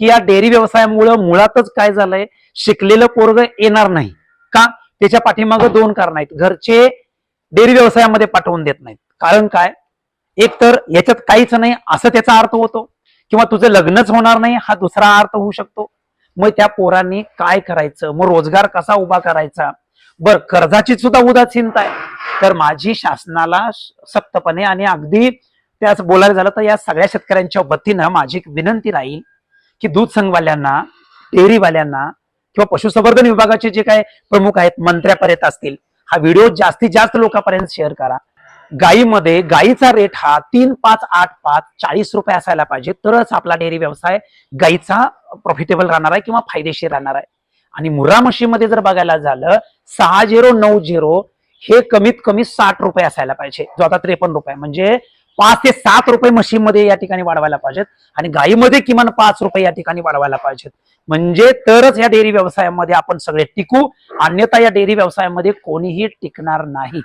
की या डेअरी व्यवसायामुळे मुळातच काय झालंय, शिकलेलं पोरग येणार नाही का? त्याच्या पाठीमागे दोन कारण आहेत. घरचे डेअरी व्यवसायामध्ये पाठवून देत नाहीत. कारण काय, एक तर याच्यात काहीच नाही असं त्याचा अर्थ होतो, किंवा तुझं लग्नच होणार नाही हा दुसरा अर्थ होऊ शकतो. मग त्या पोरांनी काय करायचं, मग रोजगार कसा उभा करायचा? बर, कर्जाची सुद्धा उदासीनता आहे. तर माझी शासनाला सक्तपणे आणि अगदी त्याच बोलायला झालं तर या सगळ्या शेतकऱ्यांच्या वतीनं माझी एक विनंती राहील की दूध संघवाल्यांना, डेअरीवाल्यांना किंवा पशुसंवर्धन विभागाचे जे काय प्रमुख आहेत, मंत्र्यापर्यंत असतील, हा व्हिडिओ जास्तीत जास्त लोकांपर्यंत शेअर करा. गायीमध्ये गायीचा रेट हा 3,5,8,5 40 रुपये असायला पाहिजे, तरच आपला डेअरी व्यवसाय गायीचा प्रॉफिटेबल राहणार आहे किंवा फायदेशीर राहणार आहे. आणि मुर्रा म्हशीमध्ये जर बघायला झालं 6090 हे कमीत कमी 60 रुपये असायला पाहिजे, जो आता 53 रुपये, म्हणजे 5 ते 7 रुपये म्हशीमध्ये या ठिकाणी वाढवायला पाहिजेत आणि गायीमध्ये किमान 5 रुपये या ठिकाणी वाढवायला पाहिजेत. म्हणजे तरच या डेअरी व्यवसायामध्ये आपण सगळे टिकू, अन्यथा या डेअरी व्यवसायामध्ये कोणीही टिकणार नाही.